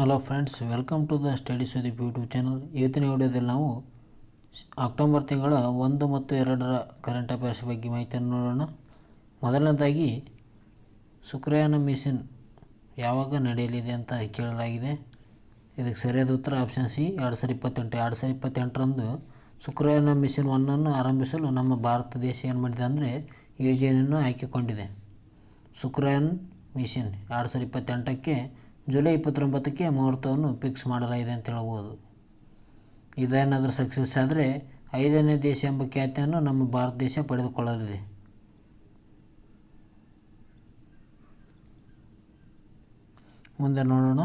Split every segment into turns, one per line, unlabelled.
Hello friends, welcome to the studies with YouTube channel. ಇವತ್ತಿನ ವಿಡಿಯೋದಲ್ಲಿ ನಾವು ಅಕ್ಟೋಬರ್ ತಿಂಗಳ 1 ಮತ್ತು 2ರ ಕರೆಂಟ್ ಅಫೇರ್ಸ್ ಬಗ್ಗೆ ಮಾಹಿತಿಯನ್ನು ನೋಡೋಣ. ಮೊದಲನೇದಾಗಿ ಶುಕ್ರಯಾನ ಮಿಷನ್ ಯಾವಾಗ ನಡೆಯಲಿದೆ ಅಂತ ಕೇಳಲಾಗಿದೆ. ಇದಕ್ಕೆ ಸರಿಯಾದ ಉತ್ತರ ಆಪ್ಷನ್ ಸಿ 2028ರಂದು ಶುಕ್ರಯಾನ ಮಿಷನ್ 1 ಆರಂಭಿಸಲು ನಮ್ಮ ಭಾರತ ದೇಶ ಏನು ಮಾಡಿದೆ ಅಂದರೆ ಯೋಜನೆಯನ್ನು ಆಯ್ಕೆಕೊಂಡಿದೆ. ಶುಕ್ರಯಾನ್ ಮಿಷನ್ 2028ಕ್ಕೆ ಜುಲೈ 29ಕ್ಕೆ ಮುಹೂರ್ತವನ್ನು ಫಿಕ್ಸ್ ಮಾಡಲಾಗಿದೆ ಅಂತ ಹೇಳ್ಬೋದು. ಇದೇನಾದರೂ ಸಕ್ಸಸ್ ಆದರೆ 5ನೇ ದೇಶ ಎಂಬ ಖ್ಯಾತಿಯನ್ನು ನಮ್ಮ ಭಾರತ ದೇಶ ಪಡೆದುಕೊಳ್ಳಲಿದೆ. ಮುಂದೆ ನೋಡೋಣ.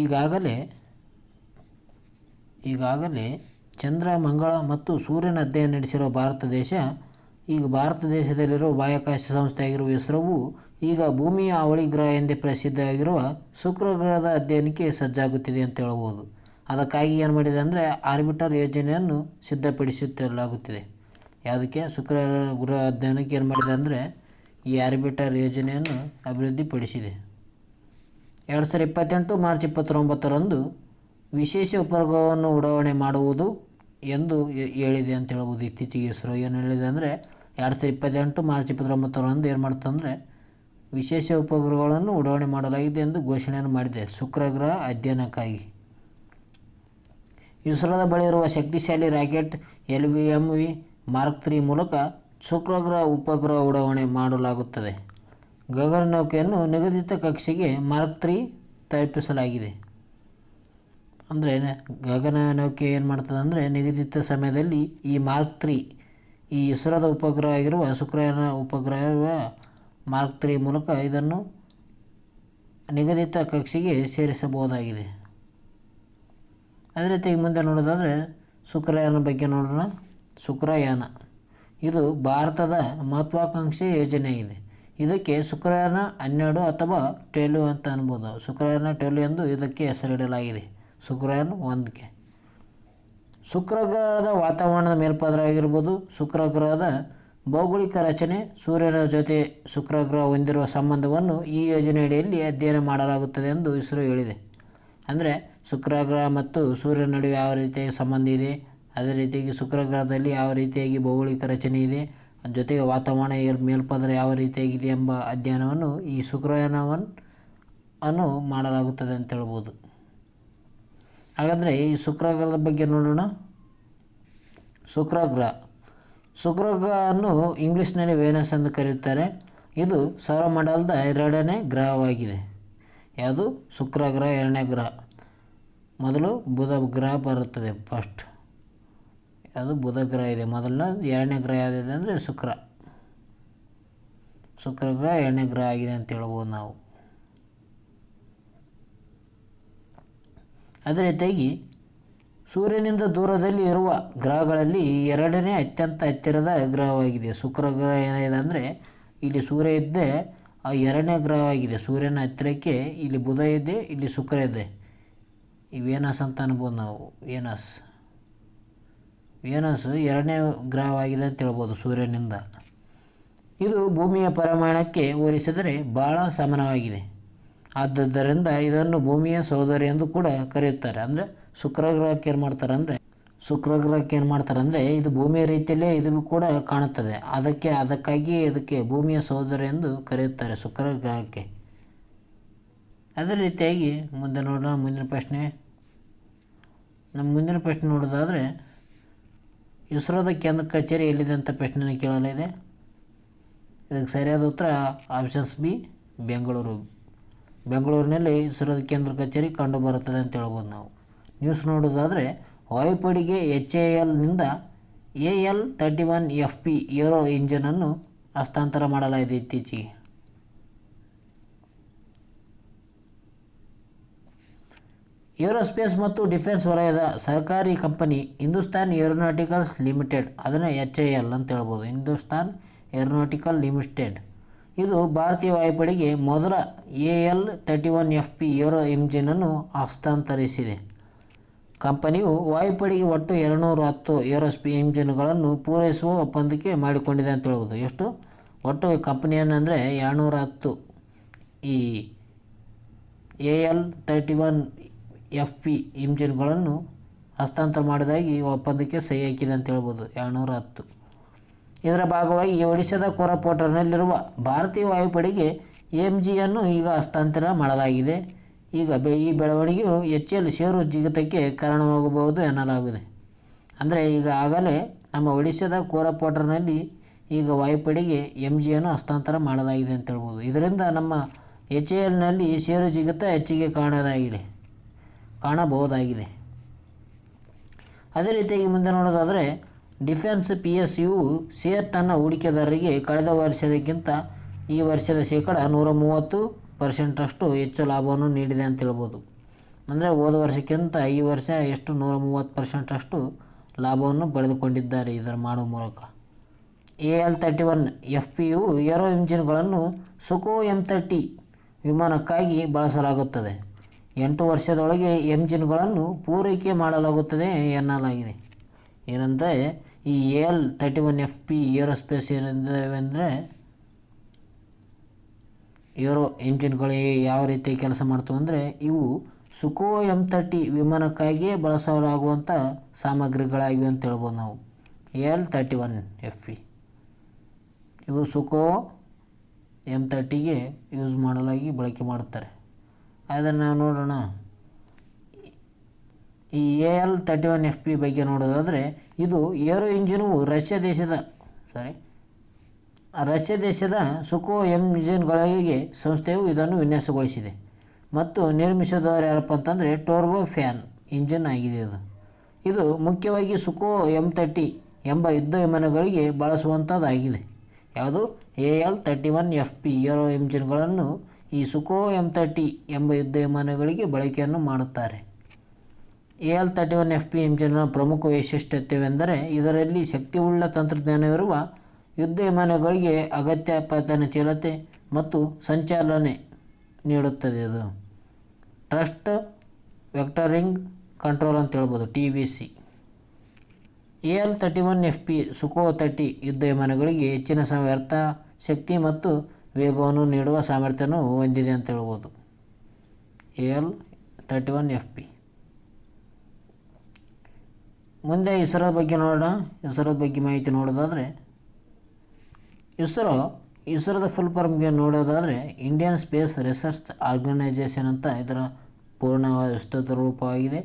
ಈಗಾಗಲೇ ಚಂದ್ರ, ಮಂಗಳ ಮತ್ತು ಸೂರ್ಯನ ಅಧ್ಯಯನ ನಡೆಸಿರುವ ಭಾರತ ದೇಶ, ಈಗ ಭಾರತ ದೇಶದಲ್ಲಿರುವ ಬಾಹ್ಯಾಕಾಶ ಸಂಸ್ಥೆಯಾಗಿರುವ ಇಸ್ರೋವು ಈಗ ಭೂಮಿಯ ಅವಳಿ ಗ್ರಹ ಎಂದೇ ಪ್ರಸಿದ್ಧವಾಗಿರುವ ಶುಕ್ರ ಗ್ರಹದ ಅಧ್ಯಯನಕ್ಕೆ ಸಜ್ಜಾಗುತ್ತಿದೆ ಅಂತ ಹೇಳ್ಬೋದು. ಅದಕ್ಕಾಗಿ ಏನು ಮಾಡಿದೆ ಅಂದರೆ ಆರ್ಬಿಟರ್ ಯೋಜನೆಯನ್ನು ಸಿದ್ಧಪಡಿಸುತ್ತಲಾಗುತ್ತಿದೆ. ಯಾವುದಕ್ಕೆ? ಶುಕ್ರ ಗ್ರಹ ಅಧ್ಯಯನಕ್ಕೆ ಏನು ಮಾಡಿದೆ ಅಂದರೆ ಈ ಆರ್ಬಿಟರ್ ಯೋಜನೆಯನ್ನು ಅಭಿವೃದ್ಧಿಪಡಿಸಿದೆ. 2028 ಮಾರ್ಚ್ 29ರಂದು ವಿಶೇಷ ಉಪಗ್ರಹವನ್ನು ಉಡಾವಣೆ ಮಾಡುವುದು ಎಂದು ಹೇಳಿದೆ ಅಂತ ಹೇಳ್ಬೋದು. ಇತ್ತೀಚೆಗೆ ಇಸ್ರೋ ಏನು ಹೇಳಿದೆ ಅಂದರೆ 2028 ಮಾರ್ಚ್ 29ರಂದು ಏನು ಮಾಡ್ತಂದರೆ ವಿಶೇಷ ಉಪಗ್ರಹಗಳನ್ನು ಉಡಾವಣೆ ಮಾಡಲಾಗಿದೆ ಎಂದು ಘೋಷಣೆಯನ್ನು ಮಾಡಿದೆ ಶುಕ್ರ ಗ್ರಹ ಅಧ್ಯಯನಕ್ಕಾಗಿ. ಇಸ್ರೋದ ಬಳಿ ಇರುವ ಶಕ್ತಿಶಾಲಿ ರಾಕೆಟ್ LVMV ಮಾರ್ಕ್ 3 ಮೂಲಕ ಶುಕ್ರ ಗ್ರಹ ಉಪಗ್ರಹ ಉಡಾವಣೆ ಮಾಡಲಾಗುತ್ತದೆ. ಗಗನನೌಕೆಯನ್ನು ನಿಗದಿತ ಕಕ್ಷೆಗೆ ಮಾರ್ಕ್ 3 ತಲುಪಿಸಲಾಗಿದೆ. ಅಂದರೆ ಗಗನನೌಕೆ ಏನು ಮಾಡ್ತದೆ ಅಂದರೆ ನಿಗದಿತ ಸಮಯದಲ್ಲಿ ಈ ಮಾರ್ಕ್ 3 ಈ ಇಸ್ರೋದ ಉಪಗ್ರಹ ಆಗಿರುವ ಶುಕ್ರಯಾನ ಉಪಗ್ರಹ ಮಾರ್ಕ್ 3 ಮೂಲಕ ಇದನ್ನು ನಿಗದಿತ ಕಕ್ಷೆಗೆ ಸೇರಿಸಬಹುದಾಗಿದೆ. ಅದೇ ರೀತಿ ಮುಂದೆ ನೋಡೋದಾದರೆ ಶುಕ್ರಯಾನ ಬಗ್ಗೆ ನೋಡೋಣ. ಶುಕ್ರಯಾನ ಇದು ಭಾರತದ ಮಹತ್ವಾಕಾಂಕ್ಷೆ ಯೋಜನೆಯಾಗಿದೆ. ಇದಕ್ಕೆ ಶುಕ್ರಯಾನ 12 ಅಥವಾ 12 ಅಂತ ಅನ್ಬೋದು. ಶುಕ್ರಯಾನ 12 ಎಂದು ಇದಕ್ಕೆ ಹೆಸರಿಡಲಾಗಿದೆ. ಶುಕ್ರಯಾನ 1ಕ್ಕೆ ಶುಕ್ರ ಗ್ರಹದ ವಾತಾವರಣದ ಮೇಲ್ಪದರ ಆಗಿರ್ಬೋದು, ಶುಕ್ರ ಗ್ರಹದ ಭೌಗೋಳಿಕ ರಚನೆ, ಸೂರ್ಯನ ಜೊತೆ ಶುಕ್ರ ಗ್ರಹ ಹೊಂದಿರುವ ಸಂಬಂಧವನ್ನು ಈ ಯೋಜನೆಯಡಿಯಲ್ಲಿ ಅಧ್ಯಯನ ಮಾಡಲಾಗುತ್ತದೆ ಎಂದು ಇಸ್ರೋ ಹೇಳಿದೆ. ಅಂದರೆ ಶುಕ್ರ ಗ್ರಹ ಮತ್ತು ಸೂರ್ಯನ ನಡುವೆ ಯಾವ ರೀತಿಯಾಗಿ ಸಂಬಂಧ ಇದೆ, ಅದೇ ರೀತಿಯಾಗಿ ಶುಕ್ರ ಗ್ರಹದಲ್ಲಿ ಯಾವ ರೀತಿಯಾಗಿ ಭೌಗೋಳಿಕ ರಚನೆ ಇದೆ, ಜೊತೆಗೆ ವಾತಾವರಣ ಮೇಲ್ಪದರ ಯಾವ ರೀತಿಯಾಗಿದೆ ಎಂಬ ಅಧ್ಯಯನವನ್ನು ಈ ಶುಕ್ರಯಾನವನ್ನು ಮಾಡಲಾಗುತ್ತದೆ ಅಂತ ಹೇಳ್ಬೋದು. ಹಾಗಾದರೆ ಈ ಶುಕ್ರ ಗ್ರಹದ ಬಗ್ಗೆ ನೋಡೋಣ. ಶುಕ್ರ ಗ್ರಹವನ್ನು ಇಂಗ್ಲೀಷ್ನಲ್ಲಿ ವೇನಸ್ ಎಂದು ಕರೆಯುತ್ತಾರೆ. ಇದು ಸೌರಮಂಡಲದ 2ನೇ ಗ್ರಹವಾಗಿದೆ. ಯಾವುದು? ಶುಕ್ರ ಗ್ರಹ 2ನೇ ಗ್ರಹ. ಮೊದಲು ಬುಧ ಗ್ರಹ ಬರುತ್ತದೆ ಫಸ್ಟ್. ಯಾವುದು? ಬುಧ ಗ್ರಹ ಇದೆ ಮೊದಲನೇ. 2ನೇ ಗ್ರಹ ಯಾವುದಿದೆ ಅಂದರೆ ಶುಕ್ರ ಗ್ರಹ 2ನೇ ಗ್ರಹ ಆಗಿದೆ ಅಂತ ಹೇಳ್ಬೋದು ನಾವು. ಅದೇ ರೀತಿಯಾಗಿ ಸೂರ್ಯನಿಂದ ದೂರದಲ್ಲಿ ಇರುವ ಗ್ರಹಗಳಲ್ಲಿ 2ನೇ ಅತ್ಯಂತ ಹತ್ತಿರದ ಗ್ರಹವಾಗಿದೆ. ಶುಕ್ರ ಗ್ರಹ ಏನಿದೆ ಅಂದರೆ ಇಲ್ಲಿ ಸೂರ್ಯ ಇದ್ದೇ 2ನೇ ಗ್ರಹವಾಗಿದೆ. ಸೂರ್ಯನ ಹತ್ತಿರಕ್ಕೆ ಇಲ್ಲಿ ಬುಧ ಇದೆ, ಇಲ್ಲಿ ಶುಕ್ರ ಇದೆ. ಈ ವೇನಸ್ ಅಂತ ಅನ್ಬೋದು ನಾವು. ವೇನಸ್ 2ನೇ ಗ್ರಹವಾಗಿದೆ ಅಂತ ಹೇಳ್ಬೋದು ಸೂರ್ಯನಿಂದ. ಇದು ಭೂಮಿಯ ಪರಿಮಾಣಕ್ಕೆ ಹೋಲಿಸಿದರೆ ಬಹಳ ಸಮಾನವಾಗಿದೆ. ಆದ್ದರಿಂದ ಇದನ್ನು ಭೂಮಿಯ ಸಹೋದರಿ ಎಂದು ಕೂಡ ಕರೆಯುತ್ತಾರೆ. ಅಂದರೆ ಶುಕ್ರ ಗ್ರಹಕ್ಕೆ ಏನು ಮಾಡ್ತಾರೆ ಅಂದರೆ ಇದು ಭೂಮಿಯ ರೀತಿಯಲ್ಲೇ ಇದು ಕೂಡ ಕಾಣುತ್ತದೆ. ಅದಕ್ಕಾಗಿ ಇದಕ್ಕೆ ಭೂಮಿಯ ಸಹೋದರಿ ಎಂದು ಕರೆಯುತ್ತಾರೆ ಶುಕ್ರ ಗ್ರಹಕ್ಕೆ. ಅದೇ ರೀತಿಯಾಗಿ ಮುಂದೆ ನೋಡೋಣ. ಮುಂದಿನ ಪ್ರಶ್ನೆ ನೋಡೋದಾದರೆ ಇಸ್ರೋದ ಕೇಂದ್ರ ಕಚೇರಿ ಎಲ್ಲಿದೆ ಅಂತ ಪ್ರಶ್ನೆಯನ್ನು ಕೇಳಲಾಗಿದೆ. ಇದಕ್ಕೆ ಸರಿಯಾದ ಉತ್ತರ ಆಪ್ಷನ್ಸ್ ಬಿ ಬೆಂಗಳೂರಿನಲ್ಲಿ ಇಸ್ರೋದ ಕೇಂದ್ರ ಕಚೇರಿ ಕಂಡು ಬರುತ್ತದೆ ಅಂತ ಹೇಳ್ಬೋದು ನಾವು. ನ್ಯೂಸ್ ನೋಡೋದಾದರೆ ವಾಯುಪಡೆಗೆ HALನಿಂದ AL-31FP ಏರೋ ಇಂಜಿನನ್ನು ಹಸ್ತಾಂತರ ಮಾಡಲಾಗಿದೆ ಇತ್ತೀಚೆಗೆ. ಏರೋಸ್ಪೇಸ್ ಮತ್ತು ಡಿಫೆನ್ಸ್ ವಲಯದ ಸರ್ಕಾರಿ ಕಂಪನಿ ಹಿಂದೂಸ್ತಾನ್ ಏರೋನಾಟಿಕಲ್ಸ್ ಲಿಮಿಟೆಡ್, ಅದನ್ನು HAL ಅಂತ ಹೇಳ್ಬೋದು. ಹಿಂದೂಸ್ತಾನ್ ಏರೋನಾಟಿಕಲ್ ಲಿಮಿಟೆಡ್ ಇದು ಭಾರತೀಯ ವಾಯುಪಡೆಗೆ ಮೊದಲ AL-31FP ಏರೋ ಇಂಜಿನನ್ನು ಹಸ್ತಾಂತರಿಸಿದೆ. ಕಂಪನಿಯು ವಾಯುಪಡೆಗೆ ಒಟ್ಟು 210 ಏರೋಸ್ಪೇಸ್ ಇಂಜಿನ್ಗಳನ್ನು ಪೂರೈಸುವ ಒಪ್ಪಂದಕ್ಕೆ ಮಾಡಿಕೊಂಡಿದೆ ಅಂತ ಹೇಳ್ಬೋದು. ಎಷ್ಟು? ಒಟ್ಟು ಕಂಪನಿ ಏನಂದರೆ 210 ಈ AL-31FP ಇಂಜಿನ್ಗಳನ್ನು ಹಸ್ತಾಂತರ ಮಾಡಿದಾಗಿ ಒಪ್ಪಂದಕ್ಕೆ ಸಹಿ ಹಾಕಿದೆ ಅಂತ ಹೇಳ್ಬೋದು 210. ಇದರ ಭಾಗವಾಗಿ ಒಡಿಶಾದ ಕೋರಾಪುಟ್ನಲ್ಲಿರುವ ಭಾರತೀಯ ವಾಯುಪಡೆಗೆ AMGಯನ್ನು ಈಗ ಹಸ್ತಾಂತರ ಮಾಡಲಾಗಿದೆ. ಈಗ ಈ ಬೆಳವಣಿಗೆಯು HAL ಷೇರು ಜಿಗಿತಕ್ಕೆ ಕಾರಣವಾಗಬಹುದು ಎನ್ನಲಾಗಿದೆ. ಅಂದರೆ ಈಗ ಆಗಲೇ ನಮ್ಮ ಒಡಿಶಾದ ಕೋರಾಪುಟ್ನಲ್ಲಿ ಈಗ ವಾಯುಪಡೆಗೆ MGಯನ್ನು ಹಸ್ತಾಂತರ ಮಾಡಲಾಗಿದೆ ಅಂತ ಹೇಳ್ಬೋದು. ಇದರಿಂದ ನಮ್ಮ HALನಲ್ಲಿ ಷೇರು ಜಿಗಿತ ಹೆಚ್ಚಿಗೆ ಕಾಣಬಹುದಾಗಿದೆ. ಅದೇ ರೀತಿಯಾಗಿ ಮುಂದೆ ನೋಡೋದಾದರೆ ಡಿಫೆನ್ಸ್ PSU ಶೇರ್ ತನ್ನ ಹೂಡಿಕೆದಾರರಿಗೆ ಕಳೆದ ವರ್ಷದಕ್ಕಿಂತ ಈ ವರ್ಷದ ಶೇಕಡ 130% ಹೆಚ್ಚು ಲಾಭವನ್ನು ನೀಡಿದೆ ಅಂತ ಹೇಳ್ಬೋದು. ಅಂದರೆ ಹೋದ ವರ್ಷಕ್ಕಿಂತ ಈ ವರ್ಷ ಎಷ್ಟು 130% ಲಾಭವನ್ನು ಪಡೆದುಕೊಂಡಿದ್ದಾರೆ ಇದರ ಮಾಡುವ ಮೂಲಕ. AL-31FPಯು ಏರೋ ಇಂಜಿನ್ಗಳನ್ನು ಸುಖೋಯ್ M30 ವಿಮಾನಕ್ಕಾಗಿ ಬಳಸಲಾಗುತ್ತದೆ. 8 ವರ್ಷದೊಳಗೆ ಎಂಜಿನ್ಗಳನ್ನು ಪೂರೈಕೆ ಮಾಡಲಾಗುತ್ತದೆ ಎನ್ನಲಾಗಿದೆ. ಏನಂದರೆ ಈ AL-31FP ಏರೋಸ್ಪೇಸ್ ಏನೆಂದರೆ ಏರೋ ಇಂಜಿನ್ಗಳು ಯಾವ ರೀತಿ ಕೆಲಸ ಮಾಡ್ತವೆ ಅಂದರೆ ಇವು ಸುಖೋಯ್ M30 ವಿಮಾನಕ್ಕಾಗಿಯೇ ಬಳಸಲಾಗುವಂಥ ಸಾಮಗ್ರಿಗಳಾಗಿವೆ ಅಂತ ಹೇಳ್ಬೋದು ನಾವು. AL-31FP ಇವು ಸುಖೋಯ್ M30ಗೆ ಯೂಸ್ ಮಾಡಲಾಗಿ ಬಳಕೆ ಮಾಡುತ್ತಾರೆ. ಅದನ್ನು ನಾವು ನೋಡೋಣ. ಈ AL-31FP ಬಗ್ಗೆ ನೋಡೋದಾದರೆ ಇದು ಏರೋ ಇಂಜಿನು ರಷ್ಯಾ ದೇಶದ ಸುಖೋಯ್ ಇಂಜಿನ್ಗಳಿಗೆ ಸಂಸ್ಥೆಯು ಇದನ್ನು ವಿನ್ಯಾಸಗೊಳಿಸಿದೆ ಮತ್ತು ನಿರ್ಮಿಸಿದವರು ಯಾರಪ್ಪ ಅಂತಂದರೆ ಟರ್ಬೋ ಫ್ಯಾನ್ ಇಂಜಿನ್ ಆಗಿದೆ. ಇದು ಮುಖ್ಯವಾಗಿ ಸುಖೋಯ್ M30 ಎಂಬ ಯುದ್ಧ ವಿಮಾನಗಳಿಗೆ ಬಳಸುವಂಥದ್ದಾಗಿದೆ. ಯಾವುದು AL-31FP ಏರೋ ಇಂಜಿನ್ಗಳನ್ನು ಈ ಸುಖೋಯ್ M30 ಎಂಬ ಯುದ್ಧ ವಿಮಾನಗಳಿಗೆ ಬಳಕೆಯನ್ನು ಮಾಡುತ್ತಾರೆ. AL-31FP ಇಂಜಿನ್ನ ಪ್ರಮುಖ ವೈಶಿಷ್ಟ್ಯವೆಂದರೆ ಇದರಲ್ಲಿ ಶಕ್ತಿಯುಳ್ಳ ತಂತ್ರಜ್ಞಾನವಿರುವ ಯುದ್ಧ ವಿಮಾನಗಳಿಗೆ ಅಗತ್ಯ ಪತನಶೀಲತೆ ಮತ್ತು ಸಂಚಾಲನೆ ನೀಡುತ್ತದೆ. ಅದು ಟ್ರಸ್ಟ್ ವೆಕ್ಟರಿಂಗ್ ಕಂಟ್ರೋಲ್ ಅಂತ ಹೇಳ್ಬೋದು, TVC. AL-31FP ಸುಖೋಯ್ 30 ಯುದ್ಧ ವಿಮಾನಗಳಿಗೆ ಹೆಚ್ಚಿನ ವ್ಯರ್ಥ ಶಕ್ತಿ ಮತ್ತು ವೇಗವನ್ನು ನೀಡುವ ಸಾಮರ್ಥ್ಯವನ್ನು ಹೊಂದಿದೆ ಅಂತ ಹೇಳ್ಬೋದು. AL-31FP. ಮುಂದೆ ಇಸ್ರೋದ ಬಗ್ಗೆ ನೋಡೋಣ. ಇಸ್ರೋದ ಬಗ್ಗೆ ಮಾಹಿತಿ ನೋಡೋದಾದರೆ ಇಸ್ರೋದ ಫುಲ್ ಫಾರ್ಮ್ಗೆ ನೋಡೋದಾದರೆ ಇಂಡಿಯನ್ ಸ್ಪೇಸ್ ರಿಸರ್ಚ್ ಆರ್ಗನೈಜೇಷನ್ ಅಂತ ಇದರ ಪೂರ್ಣ ವಿಸ್ತೃತ ರೂಪವಾಗಿದೆ.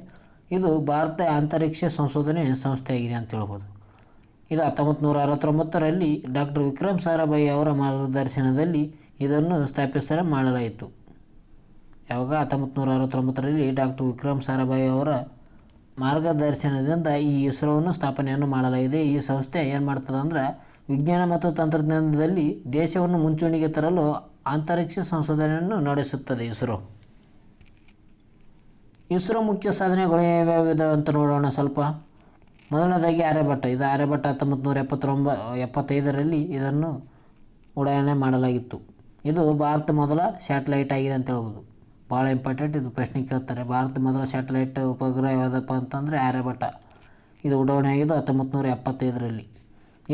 ಇದು ಭಾರತ ಅಂತರಿಕ್ಷ ಸಂಶೋಧನೆ ಸಂಸ್ಥೆಯಾಗಿದೆ ಅಂತ ಹೇಳ್ಬೋದು. ಇದು 1969ರಲ್ಲಿ ಡಾಕ್ಟರ್ ವಿಕ್ರಮ್ ಸಾರಾಭಾಯಿ ಅವರ ಮಾರ್ಗದರ್ಶನದಲ್ಲಿ ಇದನ್ನು ಮಾಡಲಾಯಿತು. ಯಾವಾಗ 1969ರಲ್ಲಿ ಡಾಕ್ಟರ್ ವಿಕ್ರಮ್ ಸಾರಾಭಾಯಿ ಅವರ ಮಾರ್ಗದರ್ಶನದಿಂದ ಈ ಇಸ್ರೋವನ್ನು ಸ್ಥಾಪನೆಯನ್ನು ಮಾಡಲಾಗಿದೆ. ಈ ಸಂಸ್ಥೆ ಏನು ಮಾಡ್ತದೆ ಅಂದ್ರೆ ವಿಜ್ಞಾನ ಮತ್ತು ತಂತ್ರಜ್ಞಾನದಲ್ಲಿ ದೇಶವನ್ನು ಮುಂಚೂಣಿಗೆ ತರಲು ಅಂತರಿಕ್ಷ ಸಂಶೋಧನೆಯನ್ನು ನಡೆಸುತ್ತದೆ. ಇಸ್ರೋ ಮುಖ್ಯ ಸಾಧನೆಗಳು ಯಾವ್ಯಾವಿದೆ ಅಂತ ನೋಡೋಣ ಸ್ವಲ್ಪ. ಮೊದಲನೇದಾಗಿ ಆರ್ಯಭಟ್ಟ. ಇದು ಆರ್ಯಭಟ್ಟ 1975ರಲ್ಲಿ ಇದನ್ನು ಉಡಾವಣೆ ಮಾಡಲಾಗಿತ್ತು. ಇದು ಭಾರತ ಮೊದಲ ಸ್ಯಾಟಲೈಟ್ ಆಗಿದೆ ಅಂತ ಹೇಳ್ಬೋದು. ಭಾಳ ಇಂಪಾರ್ಟೆಂಟ್, ಇದು ಪ್ರಶ್ನೆ ಕೇಳ್ತಾರೆ. ಭಾರತ ಮೊದಲ ಸ್ಯಾಟಲೈಟ್ ಉಪಗ್ರಹ ಯಾವುದಪ್ಪ ಅಂತಂದರೆ ಆರ್ಯಭಟ್ಟ. ಇದು ಉಡಾವಣೆ ಆಗಿದ್ದು 1975ರಲ್ಲಿ.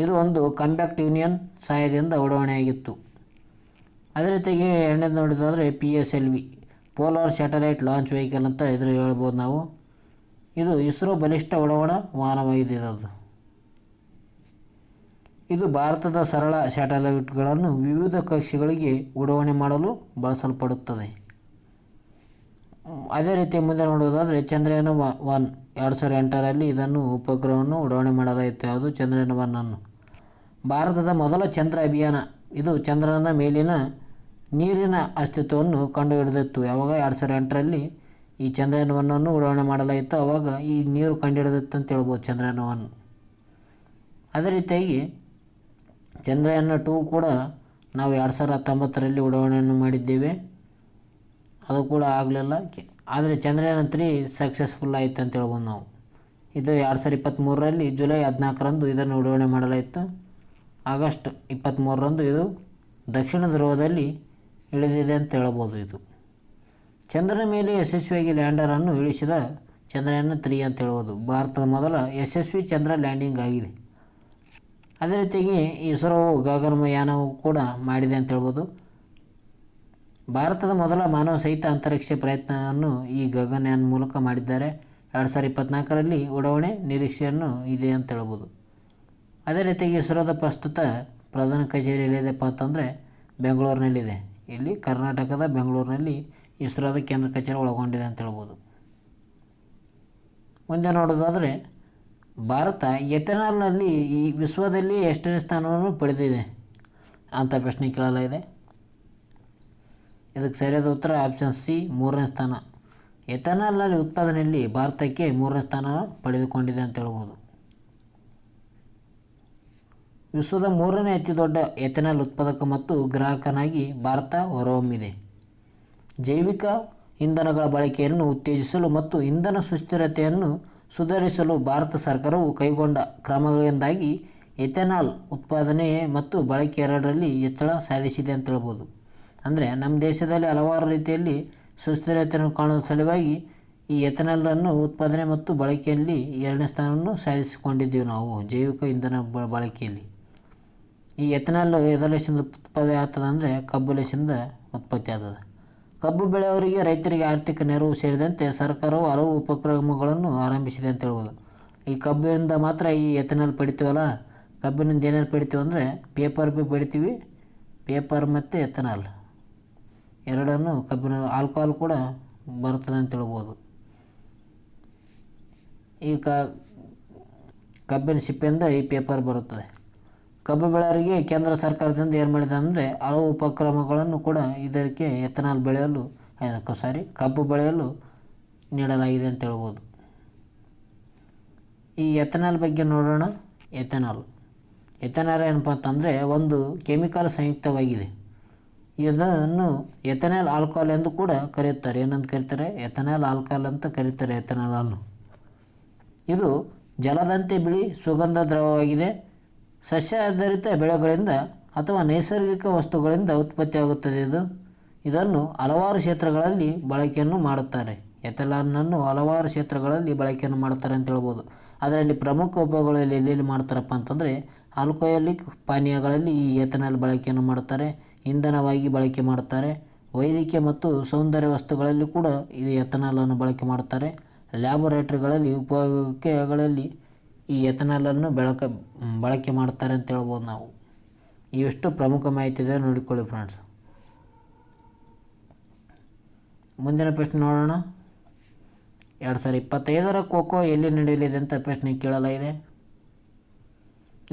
ಇದು ಒಂದು ಕಾಂಪ್ಯಾಕ್ಟ್ ಯೂನಿಯನ್ ಸಹಾಯದಿಂದ ಉಡಾವಣೆಯಾಗಿತ್ತು. ಅದೇ ರೀತಿಯಾಗಿ ಎರಡನೇದು ನೋಡೋದಾದರೆ PSLV polar satellite launch vehicle ಅಂತ ಇದ್ರ ಹೇಳ್ಬೋದು ನಾವು. ಇದು ಇಸ್ರೋ ಬಲಿಷ್ಠ ಉಡಾವಣಾ ವಾಹನವಾಗಿದೆ. ಇದು ಭಾರತದ ಸರಳ ಸ್ಯಾಟಲೈಟ್ಗಳನ್ನು ವಿವಿಧ ಕಕ್ಷೆಗಳಿಗೆ ಉಡಾವಣೆ ಮಾಡಲು ಬಳಸಲ್ಪಡುತ್ತದೆ. ಅದೇ ರೀತಿ ಮುಂದೆ ನೋಡೋದಾದರೆ ಚಂದ್ರಯಾನ 1 2008ರಲ್ಲಿ ಇದನ್ನು ಉಪಗ್ರಹವನ್ನು ಉಡಾವಣೆ ಮಾಡಲಾಯಿತು. ಯಾವುದು ಚಂದ್ರಯಾನ 1 ಅನ್ನು. ಭಾರತದ ಮೊದಲ ಚಂದ್ರ ಅಭಿಯಾನ. ಇದು ಚಂದ್ರನ ಮೇಲಿನ ನೀರಿನ ಅಸ್ತಿತ್ವವನ್ನು ಕಂಡುಹಿಡಿದಿತ್ತು. ಯಾವಾಗ 2008ರಲ್ಲಿ ಈ ಚಂದ್ರಯಾನ 1 ಅನ್ನು ಉಡಾವಣೆ ಮಾಡಲಾಯಿತು. ಆವಾಗ ಈ ನೀರು ಕಂಡುಹಿಡಿದಿತ್ತು ಅಂತ ಹೇಳ್ಬೋದು ಚಂದ್ರಯಾನ 1. ಅದೇ ರೀತಿಯಾಗಿ ಚಂದ್ರಯಾನ 2 ಕೂಡ ನಾವು 2019ರಲ್ಲಿ ಉಡಾವಣೆಯನ್ನು ಮಾಡಿದ್ದೇವೆ. ಅದು ಕೂಡ ಆಗಲಿಲ್ಲ. ಆದರೆ ಚಂದ್ರಯಾನ 3 ಸಕ್ಸಸ್ಫುಲ್ ಆಯಿತು ಅಂತ ಹೇಳ್ಬೋದು ನಾವು. ಇದು 2023ರಲ್ಲಿ ಜುಲೈ 14ರಂದು ಇದನ್ನು ಉಡಾವಣೆ ಮಾಡಲಾಯಿತು. ಆಗಸ್ಟ್ 23ರಂದು ಇದು ದಕ್ಷಿಣ ಧ್ರುವದಲ್ಲಿ ಇಳಿದಿದೆ ಅಂತ ಹೇಳ್ಬೋದು. ಇದು ಚಂದ್ರನ ಮೇಲೆ ಯಶಸ್ವಿಯಾಗಿ ಲ್ಯಾಂಡರನ್ನು ಇಳಿಸಿದ ಚಂದ್ರಯಾನ 3 ಅಂತ ಹೇಳ್ಬೋದು. ಭಾರತದ ಮೊದಲ ಯಶಸ್ವಿ ಚಂದ್ರ ಲ್ಯಾಂಡಿಂಗ್ ಆಗಿದೆ. ಅದೇ ರೀತಿಯಾಗಿ ಇಸ್ರೋ ಗಗನಯಾನವು ಕೂಡ ಮಾಡಿದೆ ಅಂತ ಹೇಳ್ಬೋದು. ಭಾರತದ ಮೊದಲ ಮಾನವ ಸಹಿತ ಅಂತರಿಕ್ಷ ಪ್ರಯತ್ನವನ್ನು ಈ ಗಗನಯಾನ್ ಮೂಲಕ ಮಾಡಿದ್ದಾರೆ. 2024ರಲ್ಲಿ ಉಡಾವಣೆ ನಿರೀಕ್ಷೆಯನ್ನು ಇದೆ ಅಂತ ಹೇಳ್ಬೋದು. ಅದೇ ರೀತಿಯಾಗಿ ಇಸ್ರೋದ ಪ್ರಸ್ತುತ ಪ್ರಧಾನ ಕಚೇರಿ ಎಲ್ಲಿದೆಪ್ಪ ಅಂತಂದರೆ ಬೆಂಗಳೂರಿನಲ್ಲಿದೆ. ಇಲ್ಲಿ ಕರ್ನಾಟಕದ ಬೆಂಗಳೂರಿನಲ್ಲಿ ಇಸ್ರೋದ ಕೇಂದ್ರ ಕಚೇರಿ ಒಳಗೊಂಡಿದೆ ಅಂತ ಹೇಳ್ಬೋದು. ಮುಂದೆ ನೋಡೋದಾದರೆ ಭಾರತ ಎಥೆನಾಲ್ನಲ್ಲಿ ಈ ವಿಶ್ವದಲ್ಲಿ ಎಷ್ಟನೇ ಸ್ಥಾನವನ್ನು ಪಡೆದಿದೆ ಅಂತ ಪ್ರಶ್ನೆ ಕೇಳಲಾಗಿದೆ. ಇದಕ್ಕೆ ಸರಿಯಾದ ಉತ್ತರ ಆಪ್ಷನ್ ಸಿ 3ನೇ ಸ್ಥಾನ. ಎಥೆನಾಲ್ನಲ್ಲಿ ಉತ್ಪಾದನೆಯಲ್ಲಿ ಭಾರತಕ್ಕೆ 3ನೇ ಸ್ಥಾನ ಪಡೆದುಕೊಂಡಿದೆ ಅಂತ ಹೇಳ್ಬೋದು. ವಿಶ್ವದ 3ನೇ ಅತಿ ದೊಡ್ಡ ಎಥೆನಾಲ್ ಉತ್ಪಾದಕ ಮತ್ತು ಗ್ರಾಹಕನಾಗಿ ಭಾರತ ಹೊರಹೊಮ್ಮಿದೆ. ಜೈವಿಕ ಇಂಧನಗಳ ಬಳಕೆಯನ್ನು ಉತ್ತೇಜಿಸಲು ಮತ್ತು ಇಂಧನ ಸುಸ್ಥಿರತೆಯನ್ನು ಸುಧಾರಿಸಲು ಭಾರತ ಸರ್ಕಾರವು ಕೈಗೊಂಡ ಕ್ರಮಗಳಿಂದಾಗಿ ಎಥೆನಾಲ್ ಉತ್ಪಾದನೆ ಮತ್ತು ಬಳಕೆ ಎರಡರಲ್ಲಿ ಹೆಚ್ಚಳ ಸಾಧಿಸಿದೆ ಅಂತ ಹೇಳ್ಬೋದು. ಅಂದರೆ ನಮ್ಮ ದೇಶದಲ್ಲಿ ಹಲವಾರು ರೀತಿಯಲ್ಲಿ ಸುಸ್ಥಿರತೆಯನ್ನು ಕಾಣುವ ಸಲುವಾಗಿ ಈ ಎಥೆನಾಲನ್ನು ಉತ್ಪಾದನೆ ಮತ್ತು ಬಳಕೆಯಲ್ಲಿ 2ನೇ ಸ್ಥಾನವನ್ನು ಸಾಧಿಸಿಕೊಂಡಿದ್ದೀವಿ ನಾವು ಜೈವಿಕ ಇಂಧನ ಬಳಕೆಯಲ್ಲಿ. ಈ ಎಥೆನಾಲ್ ಎದಲೇಸಿಂದ ಉತ್ಪತ್ತಿ ಆಗ್ತದೆ ಅಂದರೆ ಕಬ್ಬು ಲೇಸಿಂದ ಉತ್ಪತ್ತಿ ಆಗ್ತದೆ. ಕಬ್ಬು ಬೆಳೆಯವರಿಗೆ ರೈತರಿಗೆ ಆರ್ಥಿಕ ನೆರವು ಸೇರಿದಂತೆ ಸರ್ಕಾರವು ಹಲವು ಉಪಕ್ರಮಗಳನ್ನು ಆರಂಭಿಸಿದೆ ಅಂತ ಹೇಳ್ಬೋದು. ಈ ಕಬ್ಬಿನಿಂದ ಮಾತ್ರ ಈ ಎಥೆನಾಲ್ ಪಡಿತೀವಲ್ಲ, ಕಬ್ಬಿನಿಂದ ಏನೇನು ಪಡಿತೀವಿ ಅಂದರೆ ಪೇಪರ್ ಪಡಿತೀವಿ, ಪೇಪರ್ ಮತ್ತು ಎಥೆನಾಲ್ ಎರಡನ್ನು ಕಬ್ಬಿನ ಆಲ್ಕೋಹಾಲ್ ಕೂಡ ಬರ್ತದೆ ಅಂತ ಹೇಳ್ಬೋದು. ಈ ಕಬ್ಬಿನ ಸಿಪ್ಪೆಯಿಂದ ಈ ಪೇಪರ್ ಬರುತ್ತದೆ. ಕಬ್ಬು ಬೆಳೆಯವರಿಗೆ ಕೇಂದ್ರ ಸರ್ಕಾರದಿಂದ ಏನು ಮಾಡಿದೆ ಅಂದರೆ ಹಲವು ಉಪಕ್ರಮಗಳನ್ನು ಕೂಡ ಇದಕ್ಕೆ ಎಥೆನಾಲ್ ಬೆಳೆಯಲು ಕಬ್ಬು ಬೆಳೆಯಲು ನೀಡಲಾಗಿದೆ ಅಂತ ಹೇಳ್ಬೋದು. ಈ ಎಥೆನಾಲ್ ಬಗ್ಗೆ ನೋಡೋಣ. ಎಥೆನಾಲ್ ಏನಪ್ಪ ಅಂತಂದರೆ ಒಂದು ಕೆಮಿಕಲ್ ಸಂಯುಕ್ತವಾಗಿದೆ. ಇದನ್ನು ಎಥೆನಾಲ್ ಆಲ್ಕೋಹಾಲ್ ಎಂದು ಕೂಡ ಕರೆಯುತ್ತಾರೆ. ಏನಂತ ಕರೀತಾರೆ? ಎಥೆನಾಲ್ ಆಲ್ಕೋಹಾಲ್ ಅಂತ ಕರೀತಾರೆ ಎಥೆನಾಲನ್ನು. ಇದು ಜಲದಂತೆ ಬಿಳಿ ಸುಗಂಧ ದ್ರವವಾಗಿದೆ. ಸಸ್ಯ ಆಧಾರಿತ ಬೆಳೆಗಳಿಂದ ಅಥವಾ ನೈಸರ್ಗಿಕ ವಸ್ತುಗಳಿಂದ ಉತ್ಪತ್ತಿಯಾಗುತ್ತದೆ. ಇದನ್ನು ಹಲವಾರು ಕ್ಷೇತ್ರಗಳಲ್ಲಿ ಬಳಕೆಯನ್ನು ಮಾಡುತ್ತಾರೆ. ಎಥೆನಾಲನ್ನು ಹಲವಾರು ಕ್ಷೇತ್ರಗಳಲ್ಲಿ ಬಳಕೆಯನ್ನು ಮಾಡ್ತಾರೆ ಅಂತ ಹೇಳ್ಬೋದು. ಅದರಲ್ಲಿ ಪ್ರಮುಖ ಉಪಯೋಗಗಳಲ್ಲಿ ಎಲ್ಲೆಲ್ಲಿ ಮಾಡ್ತಾರಪ್ಪ ಅಂತಂದರೆ ಆಲ್ಕೋಹಾಲಿಕ್ ಪಾನೀಯಗಳಲ್ಲಿ ಈ ಎಥೆನಾಲ್ ಬಳಕೆಯನ್ನು ಮಾಡುತ್ತಾರೆ. ಇಂಧನವಾಗಿ ಬಳಕೆ ಮಾಡುತ್ತಾರೆ. ವೈದ್ಯಕೀಯ ಮತ್ತು ಸೌಂದರ್ಯ ವಸ್ತುಗಳಲ್ಲಿ ಕೂಡ ಈ ಎಥೆನಾಲನ್ನು ಬಳಕೆ ಮಾಡುತ್ತಾರೆ. ಲ್ಯಾಬೊರೇಟರಿಗಳಲ್ಲಿ ಉಪಯೋಗಗಳಲ್ಲಿ ಈ ಎಥೆನಾಲನ್ನು ಬಳಕೆ ಮಾಡ್ತಾರೆ ಅಂತ ಹೇಳ್ಬೋದು ನಾವು. ಇಷ್ಟು ಪ್ರಮುಖ ಮಾಹಿತಿ ಇದೆ, ನೋಡಿಕೊಳ್ಳಿ ಫ್ರೆಂಡ್ಸ್. ಮುಂದಿನ ಪ್ರಶ್ನೆ ನೋಡೋಣ. 2025ರ ಖೋಖೋ ಎಲ್ಲಿ ನಡೆಯಲಿದೆ ಅಂತ ಪ್ರಶ್ನೆ ಕೇಳಲಾಗಿದೆ.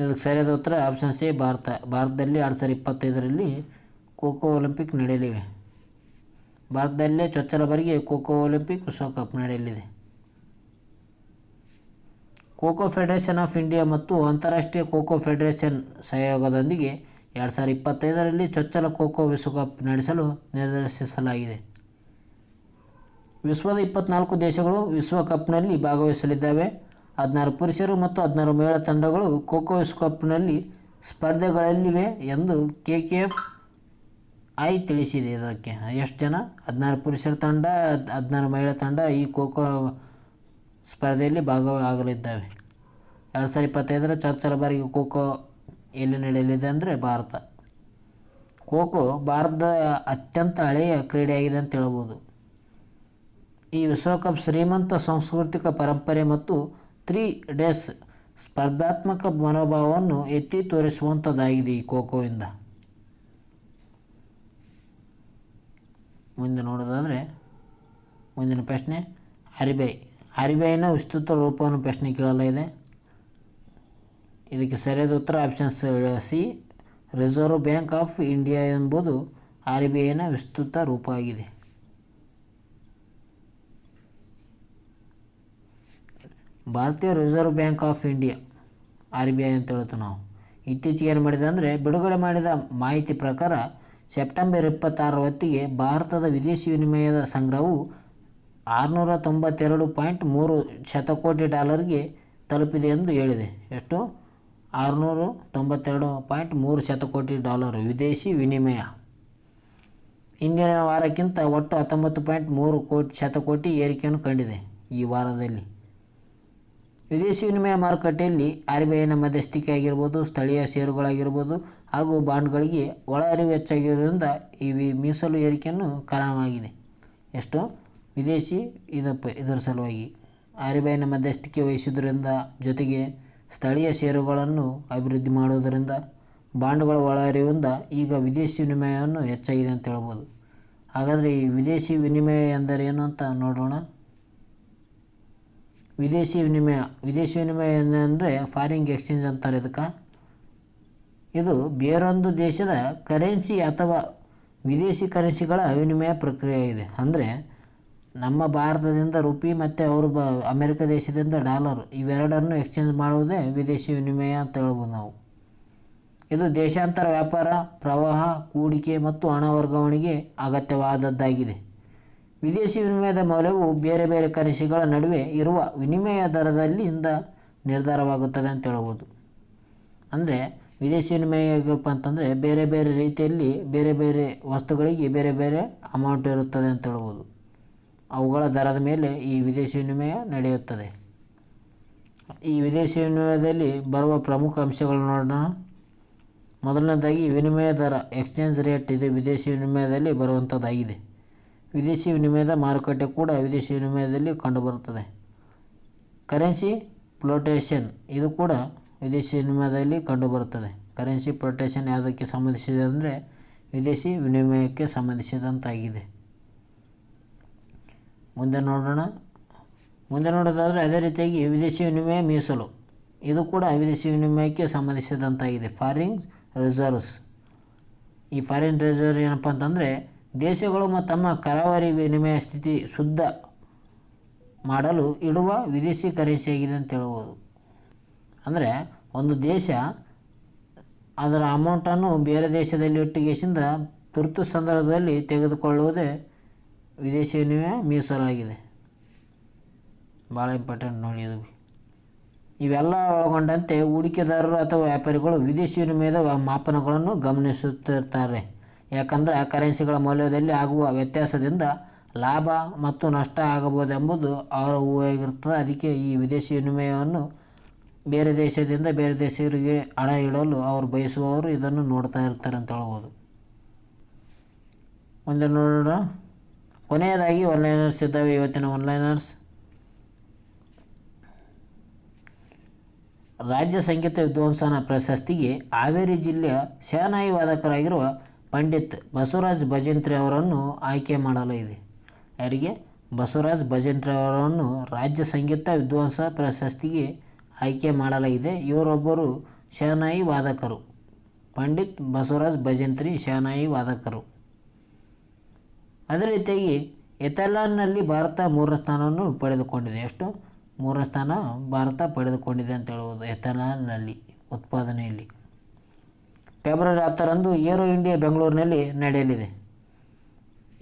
ಇದಕ್ಕೆ ಸರಿಯಾದ ಉತ್ತರ ಆಪ್ಷನ್ ಸಿ ಭಾರತದಲ್ಲಿ 2025ರಲ್ಲಿ ಖೋಖೋ ಒಲಿಂಪಿಕ್ ನಡೆಯಲಿವೆ. ಭಾರತದಲ್ಲೇ ಚೊಚ್ಚಲ ಬಾರಿಗೆ ಖೋಖೋ ಒಲಿಂಪಿಕ್ ವಿಶ್ವಕಪ್ ನಡೆಯಲಿದೆ. ಖೋಖೋ ಫೆಡರೇಷನ್ ಆಫ್ ಇಂಡಿಯಾ ಮತ್ತು ಅಂತಾರಾಷ್ಟ್ರೀಯ ಖೋಖೋ ಫೆಡರೇಷನ್ ಸಹಯೋಗದೊಂದಿಗೆ 2025ರಲ್ಲಿ ಚೊಚ್ಚಲ ಖೋಖೋ ವಿಶ್ವಕಪ್ ನಡೆಸಲು ನಿರ್ಧರಿಸಲಾಗಿದೆ. ವಿಶ್ವದ 24 ದೇಶಗಳು ವಿಶ್ವಕಪ್ನಲ್ಲಿ ಭಾಗವಹಿಸಲಿದ್ದಾವೆ. 16 ಪುರುಷರು ಮತ್ತು 16 ಮಹಿಳಾ ತಂಡಗಳು ಖೋಖೋ ವಿಶ್ವಕಪ್ನಲ್ಲಿ ಸ್ಪರ್ಧೆಗಳಲ್ಲಿವೆ ಎಂದು KKFI ತಿಳಿಸಿದೆ. ಇದಕ್ಕೆ ಎಷ್ಟು ಜನ? 16 ಪುರುಷರ ತಂಡ, 16 ಮಹಿಳಾ ತಂಡ ಈ ಖೋಖೋ ಸ್ಪರ್ಧೆಯಲ್ಲಿ ಭಾಗವಾಗಲಿದ್ದಾವೆ. 2025ರ ಚೊಚ್ಚಲ ಬಾರಿಗೆ ಖೋಖೋ ಎಲ್ಲಿ ನಡೆಯಲಿದೆ ಅಂದರೆ ಭಾರತ. ಖೋಖೋ ಭಾರತದ ಅತ್ಯಂತ ಹಳೆಯ ಕ್ರೀಡೆಯಾಗಿದೆ ಅಂತ ಹೇಳ್ಬೋದು. ಈ ವಿಶ್ವಕಪ್ ಶ್ರೀಮಂತ ಸಾಂಸ್ಕೃತಿಕ ಪರಂಪರೆ ಮತ್ತು 3 ಡೇಸ್ ಸ್ಪರ್ಧಾತ್ಮಕ ಮನೋಭಾವವನ್ನು ಎತ್ತಿ ತೋರಿಸುವಂಥದ್ದಾಗಿದೆ ಈ ಖೋಖೋಯಿಂದ. ಮುಂದೆ ನೋಡೋದಾದರೆ ಮುಂದಿನ ಪ್ರಶ್ನೆ RBIನ ವಿಸ್ತೃತ ರೂಪವನ್ನು ಪ್ರಶ್ನೆ ಕೇಳಲಾಗಿದೆ. ಇದಕ್ಕೆ ಸರಿಯಾದ ಉತ್ತರ option C reserve bank of India ಎಂಬುದು RBIನ ವಿಸ್ತೃತ ರೂಪ ಆಗಿದೆ. ಭಾರತೀಯ reserve bank of India RBI ಅಂತ ಹೇಳ್ತೀವಿ ನಾವು. ಇತ್ತೀಚೆಗೆ ಏನು ಮಾಡಿದೆ ಅಂದರೆ ಬಿಡುಗಡೆ ಮಾಡಿದ ಮಾಹಿತಿ ಪ್ರಕಾರ ಸೆಪ್ಟೆಂಬರ್ 26 ಹೊತ್ತಿಗೆ ಭಾರತದ ವಿದೇಶಿ ವಿನಿಮಯದ ಸಂಗ್ರಹವು $692.3 ಶತಕೋಟಿ ತಲುಪಿದೆ ಎಂದು ಹೇಳಿದೆ. ಎಷ್ಟು? $692.3 ಶತಕೋಟಿ ವಿದೇಶಿ ವಿನಿಮಯ. ಹಿಂದಿನ ವಾರಕ್ಕಿಂತ ಒಟ್ಟು 19.3 ಶತಕೋಟಿ ಏರಿಕೆಯನ್ನು ಕಂಡಿದೆ ಈ ವಾರದಲ್ಲಿ. ವಿದೇಶಿ ವಿನಿಮಯ ಮಾರುಕಟ್ಟೆಯಲ್ಲಿ RBIನ ಮಧ್ಯಸ್ಥಿಕೆ ಆಗಿರ್ಬೋದು, ಸ್ಥಳೀಯ ಷೇರುಗಳಾಗಿರ್ಬೋದು ಹಾಗೂ ಬಾಂಡ್ಗಳಿಗೆ ಒಳಹರಿವು ಹೆಚ್ಚಾಗಿರುವುದರಿಂದ ಈ ಮೀಸಲು ಏರಿಕೆಯನ್ನು ಕಾರಣವಾಗಿದೆ. ಎಷ್ಟು? ವಿದೇಶಿ ಇದರ ಸಲುವಾಗಿ RBIನ ಮಧ್ಯಸ್ಥಿಕೆ ವಹಿಸುವುದರಿಂದ ಜೊತೆಗೆ ಸ್ಥಳೀಯ ಷೇರುಗಳನ್ನು ಅಭಿವೃದ್ಧಿ ಮಾಡುವುದರಿಂದ ಬಾಂಡ್ಗಳ ಒಳಹರಿವಿಂದ ಈಗ ವಿದೇಶಿ ವಿನಿಮಯವನ್ನು ಹೆಚ್ಚಾಗಿದೆ ಅಂತ ಹೇಳ್ಬೋದು. ಹಾಗಾದರೆ ಈ ವಿದೇಶಿ ವಿನಿಮಯ ಎಂದರೇನು ಅಂತ ನೋಡೋಣ. ವಿದೇಶಿ ವಿನಿಮಯ ಏನಂದರೆ ಫಾರಿನ್ ಎಕ್ಸ್ಚೇಂಜ್ ಅಂತಾರೆ ಇದಕ್ಕೆ. ಇದು ಬೇರೊಂದು ದೇಶದ ಕರೆನ್ಸಿ ಅಥವಾ ವಿದೇಶಿ ಕರೆನ್ಸಿಗಳ ವಿನಿಮಯ ಪ್ರಕ್ರಿಯೆ ಇದೆ. ಅಂದರೆ ನಮ್ಮ ಭಾರತದಿಂದ ರುಪಿ ಮತ್ತು ಅವರು ಅಮೆರಿಕ ದೇಶದಿಂದ ಡಾಲರ್ ಇವೆರಡನ್ನು ಎಕ್ಸ್ಚೇಂಜ್ ಮಾಡುವುದೇ ವಿದೇಶಿ ವಿನಿಮಯ ಅಂತ ಹೇಳ್ಬೋದು ನಾವು. ಇದು ದೇಶಾಂತರ ವ್ಯಾಪಾರ, ಪ್ರವಾಹ, ಹೂಡಿಕೆ ಮತ್ತು ಹಣ ವರ್ಗಾವಣೆಗೆ ಅಗತ್ಯವಾದದ್ದಾಗಿದೆ. ವಿದೇಶಿ ವಿನಿಮಯದ ಮೌಲ್ಯವು ಬೇರೆ ಬೇರೆ ಕರೆನ್ಸಿಗಳ ನಡುವೆ ಇರುವ ವಿನಿಮಯ ದರದಲ್ಲಿಂದ ನಿರ್ಧಾರವಾಗುತ್ತದೆ ಅಂತ ಹೇಳ್ಬೋದು. ಅಂದರೆ ವಿದೇಶಿ ವಿನಿಮಯ ಹೇಗಪ್ಪ ಅಂತಂದರೆ ಬೇರೆ ಬೇರೆ ರೀತಿಯಲ್ಲಿ ಬೇರೆ ಬೇರೆ ವಸ್ತುಗಳಿಗೆ ಬೇರೆ ಬೇರೆ ಅಮೌಂಟ್ ಇರುತ್ತದೆ ಅಂತ ಹೇಳ್ಬೋದು. ಅವುಗಳ ದರದ ಮೇಲೆ ಈ ವಿದೇಶಿ ವಿನಿಮಯ ನಡೆಯುತ್ತದೆ. ಈ ವಿದೇಶಿ ವಿನಿಮಯದಲ್ಲಿ ಬರುವ ಪ್ರಮುಖ ಅಂಶಗಳನ್ನು ನೋಡೋಣ. ಮೊದಲನೇದಾಗಿ ವಿನಿಮಯ ದರ, ಎಕ್ಸ್ಚೇಂಜ್ ರೇಟ್. ಇದು ವಿದೇಶಿ ವಿನಿಮಯದಲ್ಲಿ ಬರುವಂಥದ್ದಾಗಿದೆ. ವಿದೇಶಿ ವಿನಿಮಯದ ಮಾರುಕಟ್ಟೆ ಕೂಡ ವಿದೇಶಿ ವಿನಿಮಯದಲ್ಲಿ ಕಂಡುಬರುತ್ತದೆ. ಕರೆನ್ಸಿ ಫ್ಲೋಟೇಷನ್, ಇದು ಕೂಡ ವಿದೇಶಿ ವಿನಿಮಯದಲ್ಲಿ ಕಂಡುಬರುತ್ತದೆ. ಕರೆನ್ಸಿ ಫ್ಲೋಟೇಷನ್ ಯಾವುದಕ್ಕೆ ಸಂಬಂಧಿಸಿದೆ ಅಂದರೆ ವಿದೇಶಿ ವಿನಿಮಯಕ್ಕೆ ಸಂಬಂಧಿಸಿದಂತಾಗಿದೆ. ಮುಂದೆ ನೋಡೋದಾದರೆ ಅದೇ ರೀತಿಯಾಗಿ ವಿದೇಶಿ ವಿನಿಮಯ ಮೀಸಲು, ಇದು ಕೂಡ ವಿದೇಶಿ ವಿನಿಮಯಕ್ಕೆ ಸಂಬಂಧಿಸಿದಂತಾಗಿದೆ. Foreign reserves. ಈ ಫಾರಿನ್ ರಿಸರ್ವ್ ಏನಪ್ಪ ಅಂತಂದರೆ ದೇಶಗಳು ತಮ್ಮ ಕರಾವಳಿ ವಿನಿಮಯ ಸ್ಥಿತಿ ಶುದ್ಧ ಮಾಡಲು ಇಡುವ ವಿದೇಶಿ ಕರೆನ್ಸಿಯಾಗಿದೆ ಅಂತ ಹೇಳ್ಬೋದು. ಅಂದರೆ ಒಂದು ದೇಶ ಅದರ ಅಮೌಂಟನ್ನು ಬೇರೆ ದೇಶದಲ್ಲಿ ಇಟ್ಟಿಗೆಸಿಂದ ತುರ್ತು ಸಂದರ್ಭದಲ್ಲಿ ತೆಗೆದುಕೊಳ್ಳುವುದೇ ವಿದೇಶಿ ವಿನಿಮಯ ಮೀಸಲಾಗಿದೆ. ಭಾಳ ಇಂಪಾರ್ಟೆಂಟ್ ನೋಡಿ ಇದು. ಇವೆಲ್ಲ ಒಳಗೊಂಡಂತೆ ಹೂಡಿಕೆದಾರರು ಅಥವಾ ವ್ಯಾಪಾರಿಗಳು ವಿದೇಶಿ ವಿನಿಮಯದ ಮಾಪನಗಳನ್ನು ಗಮನಿಸುತ್ತಿರ್ತಾರೆ. ಯಾಕಂದರೆ ಆ ಕರೆನ್ಸಿಗಳ ಮೌಲ್ಯದಲ್ಲಿ ಆಗುವ ವ್ಯತ್ಯಾಸದಿಂದ ಲಾಭ ಮತ್ತು ನಷ್ಟ ಆಗಬಹುದೆಂಬುದು ಅವರ ಊಹೆಯಾಗಿರ್ತದೆ. ಅದಕ್ಕೆ ಈ ವಿದೇಶಿ ವಿನಿಮಯವನ್ನು ಬೇರೆ ದೇಶದಿಂದ ಬೇರೆ ದೇಶಗಳಿಗೆ ಹಣ ಇಡಲು ಅವರು ಬಯಸುವವರು ಇದನ್ನು ನೋಡ್ತಾ ಇರ್ತಾರೆ ಅಂತ ಹೇಳ್ಬೋದು. ಮುಂದೆ ನೋಡೋಣ. ಕೊನೆಯದಾಗಿ ಒನ್ಲೈನರ್ಸ್ ಇದ್ದಾವೆ. ಇವತ್ತಿನ ಒನ್ಲೈನರ್ಸ್: ರಾಜ್ಯ ಸಂಗೀತ ವಿದ್ವಾಂಸನ ಪ್ರಶಸ್ತಿಗೆ ಹಾವೇರಿ ಜಿಲ್ಲೆಯ ಶಹನಾಯಿ ವಾದಕರಾಗಿರುವ ಪಂಡಿತ್ ಬಸವರಾಜ್ ಭಜಂತ್ರಿ ಅವರನ್ನು ಆಯ್ಕೆ ಮಾಡಲಾಗಿದೆ. ಯಾರಿಗೆ? ಬಸವರಾಜ್ ಭಜಂತ್ರಿ ಅವರನ್ನು ರಾಜ್ಯ ಸಂಗೀತ ವಿದ್ವಾಂಸ ಪ್ರಶಸ್ತಿಗೆ ಆಯ್ಕೆ ಮಾಡಲಾಗಿದೆ. ಇವರೊಬ್ಬರು ಶಹನಾಯಿ ವಾದಕರು. ಪಂಡಿತ್ ಬಸವರಾಜ್ ಭಜಂತ್ರಿ ಶಹನಾಯಿ ವಾದಕರು. ಅದೇ ರೀತಿಯಾಗಿ ಎಥೆಲಾನ್ನಲ್ಲಿ ಭಾರತ 3ನೇ ಸ್ಥಾನವನ್ನು ಪಡೆದುಕೊಂಡಿದೆ. ಎಷ್ಟು? 3ನೇ ಸ್ಥಾನ ಭಾರತ ಪಡೆದುಕೊಂಡಿದೆ ಅಂತ ಹೇಳ್ಬೋದು ಎಥೆಲಾನ್ನಲ್ಲಿ ಉತ್ಪಾದನೆಯಲ್ಲಿ. ಫೆಬ್ರವರಿ 10ರಂದು ಏರೋ ಇಂಡಿಯಾ ಬೆಂಗಳೂರಿನಲ್ಲಿ ನಡೆಯಲಿದೆ.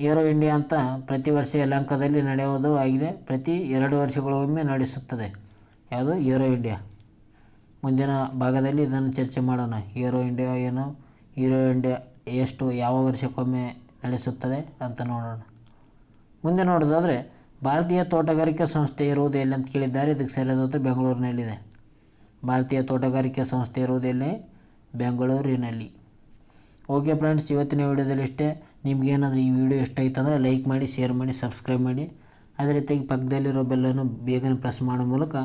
ಏರೋ ಇಂಡಿಯಾ ಅಂತ ಪ್ರತಿ ವರ್ಷ ಯಲಹಂಕದಲ್ಲಿ ನಡೆಯುವುದು ಆಗಿದೆ. ಪ್ರತಿ 2 ವರ್ಷಗಳಿಗೊಮ್ಮೆ ನಡೆಸುತ್ತದೆ. ಯಾವುದು? Aero India. ಮುಂದಿನ ಭಾಗದಲ್ಲಿ ಇದನ್ನು ಚರ್ಚೆ ಮಾಡೋಣ. ಏರೋ ಇಂಡಿಯಾ ಏನು, ಏರೋ ಇಂಡಿಯಾ ಎಷ್ಟು, ಯಾವ ವರ್ಷಕ್ಕೊಮ್ಮೆ ನಡೆಸುತ್ತದೆ ಅಂತ ನೋಡೋಣ. ಮುಂದೆ ನೋಡೋದಾದರೆ ಭಾರತೀಯ ತೋಟಗಾರಿಕಾ ಸಂಸ್ಥೆ ಇರುವುದು ಎಲ್ಲಿ ಅಂತ ಕೇಳಿದ್ದಾರೆ. ಇದಕ್ಕೆ ಸರಿಯಾದ ಬೆಂಗಳೂರಿನಲ್ಲಿದೆ. ಭಾರತೀಯ ತೋಟಗಾರಿಕಾ ಸಂಸ್ಥೆ ಇರುವುದೆಲ್ಲಿ? ಬೆಂಗಳೂರಿನಲ್ಲಿ. ಓಕೆ ಫ್ರೆಂಡ್ಸ್, ಇವತ್ತಿನ ವಿಡಿಯೋದಲ್ಲಿ ಇಷ್ಟೇ. ನಿಮಗೇನಾದರೂ ಈ ವಿಡಿಯೋ ಇಷ್ಟ ಆಯಿತು ಅಂದರೆ ಲೈಕ್ ಮಾಡಿ, ಶೇರ್ ಮಾಡಿ, ಸಬ್ಸ್ಕ್ರೈಬ್ ಮಾಡಿ. ಅದೇ ರೀತಿಯಾಗಿ ಪಕ್ಕದಲ್ಲಿರೋ ಬೆಲ್ಲನ್ನು ಬೇಗನೆ ಪ್ರೆಸ್ ಮಾಡೋ ಮೂಲಕ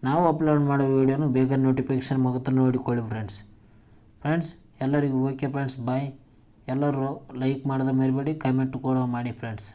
ನಾವು ಅಪ್ಲೋಡ್ ಮಾಡೋ ವೀಡಿಯೋನು ಬೇಗ ನೋಟಿಫಿಕೇಷನ್ ಮುಗಿತ ನೋಡಿಕೊಳ್ಳಿ ಫ್ರೆಂಡ್ಸ್. ಎಲ್ಲರಿಗೂ ಓಕೆ ಫ್ರೆಂಡ್ಸ್, ಬಾಯ್. ಎಲ್ಲರೂ ಲೈಕ್ ಮಾಡೋದು ಮರಿಬೇಡಿ, ಕಮೆಂಟ್ ಕೂಡ ಮಾಡಿ ಫ್ರೆಂಡ್ಸ್.